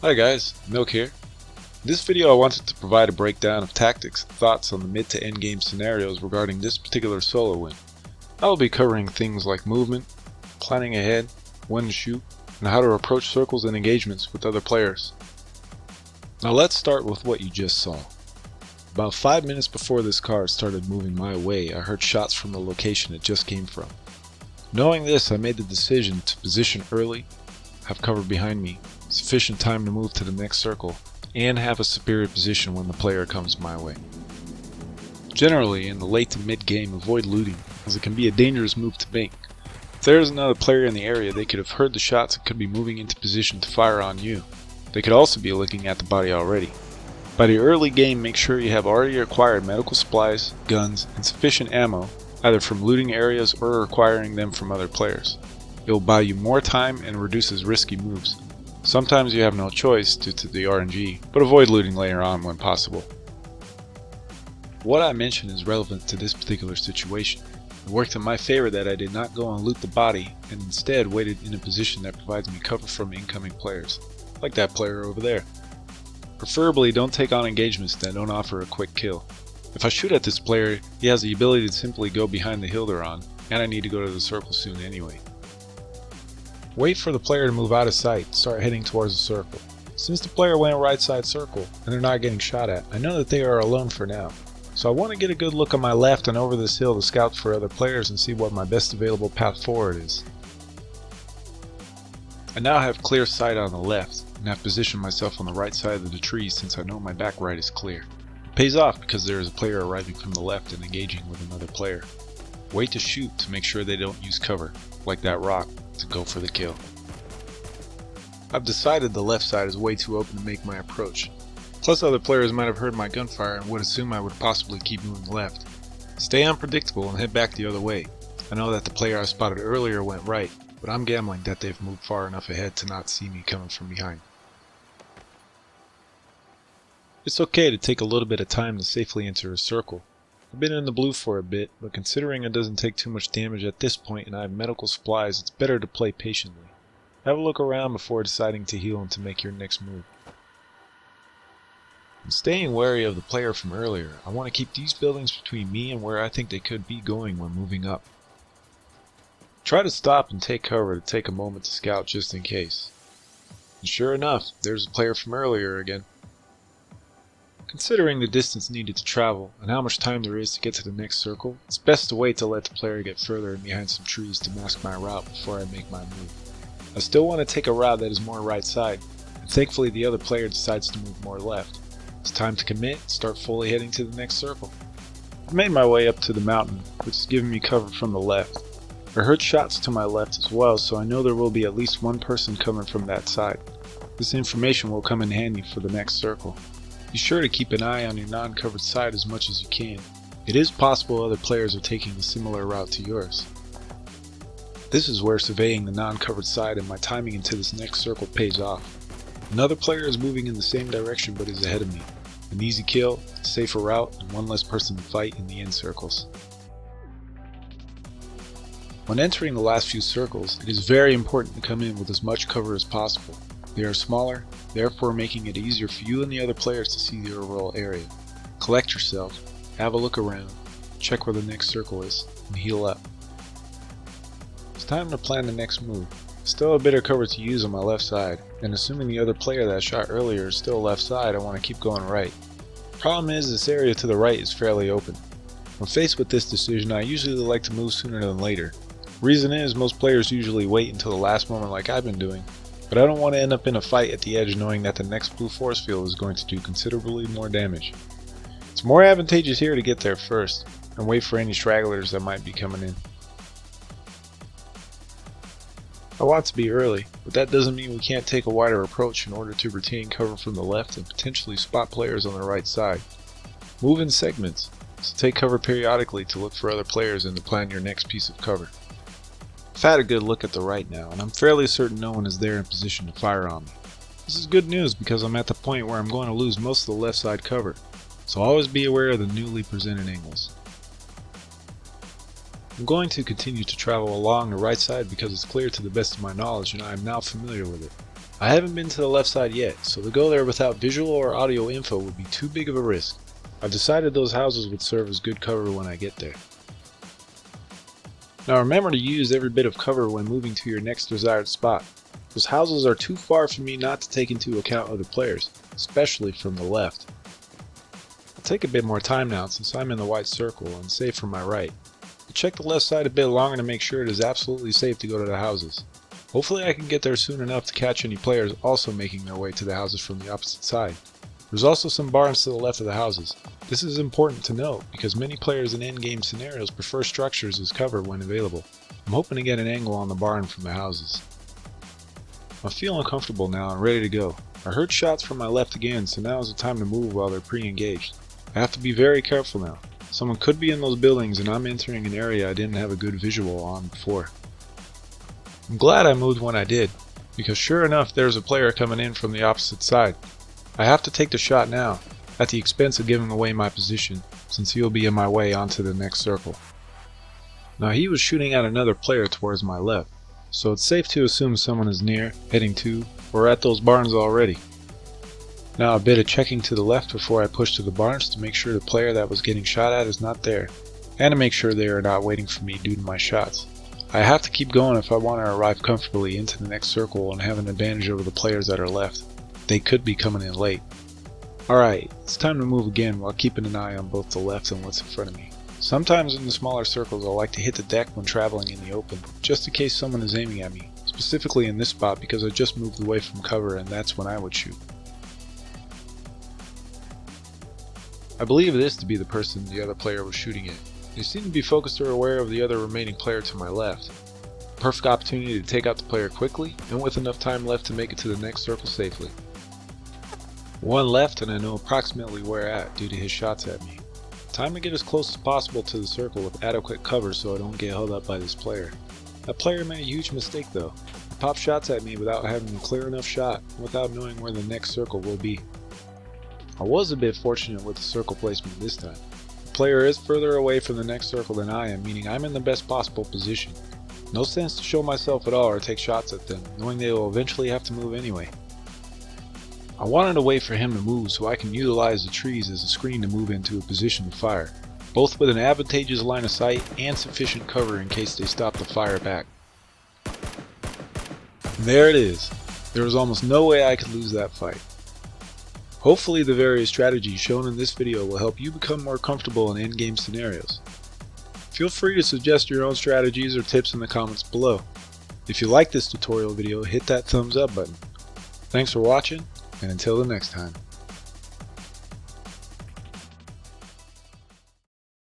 Hi guys, Milk here. In this video I wanted to provide a breakdown of tactics and thoughts on the mid to end game scenarios regarding this particular solo win. I will be covering things like movement, planning ahead, when to shoot, and how to approach circles and engagements with other players. Now let's start with what you just saw. About 5 minutes before this car started moving my way, I heard shots from the location it just came from. Knowing this, I made the decision to position early, have cover behind me, sufficient time to move to the next circle, and have a superior position when the player comes my way. Generally, in the late to mid game, avoid looting, as it can be a dangerous move to make. If there is another player in the area, they could have heard the shots and could be moving into position to fire on you. They could also be looking at the body already. By the early game, make sure you have already acquired medical supplies, guns, and sufficient ammo, either from looting areas or acquiring them from other players. It will buy you more time and reduces risky moves. Sometimes you have no choice due to the RNG, but avoid looting later on when possible. What I mentioned is relevant to this particular situation. It worked in my favor that I did not go and loot the body and instead waited in a position that provides me cover from incoming players, like that player over there. Preferably don't take on engagements that don't offer a quick kill. If I shoot at this player, he has the ability to simply go behind the hill they're on, and I need to go to the circle soon anyway. Wait for the player to move out of sight, start heading towards the circle. Since the player went right side circle, and they're not getting shot at, I know that they are alone for now. So I want to get a good look on my left and over this hill to scout for other players and see what my best available path forward is. I now have clear sight on the left, and have positioned myself on the right side of the trees since I know my back right is clear. It pays off because there is a player arriving from the left and engaging with another player. Wait to shoot to make sure they don't use cover, like that rock, to go for the kill. I've decided the left side is way too open to make my approach. Plus other players might have heard my gunfire and would assume I would possibly keep moving left. Stay unpredictable and head back the other way. I know that the player I spotted earlier went right, but I'm gambling that they've moved far enough ahead to not see me coming from behind. It's okay to take a little bit of time to safely enter a circle. I've been in the blue for a bit, but considering it doesn't take too much damage at this point and I have medical supplies, it's better to play patiently. Have a look around before deciding to heal and to make your next move. And staying wary of the player from earlier, I want to keep these buildings between me and where I think they could be going when moving up. Try to stop and take cover to take a moment to scout just in case. And sure enough, there's a player from earlier again. Considering the distance needed to travel and how much time there is to get to the next circle, it's best to wait to let the player get further in behind some trees to mask my route before I make my move. I still want to take a route that is more right side, and thankfully the other player decides to move more left. It's time to commit and start fully heading to the next circle. I've made my way up to the mountain, which is giving me cover from the left. I heard shots to my left as well, so I know there will be at least one person coming from that side. This information will come in handy for the next circle. Be sure to keep an eye on your non-covered side as much as you can. It is possible other players are taking a similar route to yours. This is where surveying the non-covered side and my timing into this next circle pays off. Another player is moving in the same direction but is ahead of me. An easy kill, a safer route, and one less person to fight in the end circles. When entering the last few circles, it is very important to come in with as much cover as possible. They are smaller, therefore making it easier for you and the other players to see the overall area. Collect yourself, have a look around, check where the next circle is, and heal up. It's time to plan the next move. Still a bit of cover to use on my left side, and assuming the other player that I shot earlier is still left side, I want to keep going right. Problem is, this area to the right is fairly open. When faced with this decision, I usually like to move sooner than later. Reason is, most players usually wait until the last moment like I've been doing. But I don't want to end up in a fight at the edge knowing that the next blue force field is going to do considerably more damage. It's more advantageous here to get there first, and wait for any stragglers that might be coming in. I want to be early, but that doesn't mean we can't take a wider approach in order to retain cover from the left and potentially spot players on the right side. Move in segments, so take cover periodically to look for other players and to plan your next piece of cover. I've had a good look at the right now, and I'm fairly certain no one is there in position to fire on me. This is good news because I'm at the point where I'm going to lose most of the left side cover, so always be aware of the newly presented angles. I'm going to continue to travel along the right side because it's clear to the best of my knowledge and I am now familiar with it. I haven't been to the left side yet, so to go there without visual or audio info would be too big of a risk. I've decided those houses would serve as good cover when I get there. Now remember to use every bit of cover when moving to your next desired spot. Those houses are too far for me not to take into account other players, especially from the left. I'll take a bit more time now since I'm in the white circle and safe from my right. I'll check the left side a bit longer to make sure it is absolutely safe to go to the houses. Hopefully I can get there soon enough to catch any players also making their way to the houses from the opposite side. There's also some barns to the left of the houses. This is important to note because many players in endgame scenarios prefer structures as cover when available. I'm hoping to get an angle on the barn from the houses. I'm feeling comfortable now and ready to go. I heard shots from my left again, so now is the time to move while they're pre-engaged. I have to be very careful now. Someone could be in those buildings and I'm entering an area I didn't have a good visual on before. I'm glad I moved when I did, because sure enough there's a player coming in from the opposite side. I have to take the shot now, at the expense of giving away my position, since he'll be in my way onto the next circle. Now he was shooting at another player towards my left, so it's safe to assume someone is near, heading to, or at those barns already. Now a bit of checking to the left before I push to the barns to make sure the player that was getting shot at is not there, and to make sure they are not waiting for me due to my shots. I have to keep going if I want to arrive comfortably into the next circle and have an advantage over the players that are left. They could be coming in late. Alright, it's time to move again while keeping an eye on both the left and what's in front of me. Sometimes in the smaller circles I like to hit the deck when traveling in the open, just in case someone is aiming at me, specifically in this spot because I just moved away from cover and that's when I would shoot. I believe this to be the person the other player was shooting at. They seem to be focused or aware of the other remaining player to my left. Perfect opportunity to take out the player quickly and with enough time left to make it to the next circle safely. One left and I know approximately where at due to his shots at me. Time to get as close as possible to the circle with adequate cover so I don't get held up by this player. That player made a huge mistake though. He popped shots at me without having a clear enough shot and without knowing where the next circle will be. I was a bit fortunate with the circle placement this time. The player is further away from the next circle than I am, meaning I'm in the best possible position. No sense to show myself at all or take shots at them, knowing they will eventually have to move anyway. I wanted to wait for him to move so I can utilize the trees as a screen to move into a position to fire, both with an advantageous line of sight and sufficient cover in case they stop the fire back. And there it is. There was almost no way I could lose that fight. Hopefully the various strategies shown in this video will help you become more comfortable in endgame scenarios. Feel free to suggest your own strategies or tips in the comments below. If you like this tutorial video, hit that thumbs up button. Thanks for watching, and until the next time.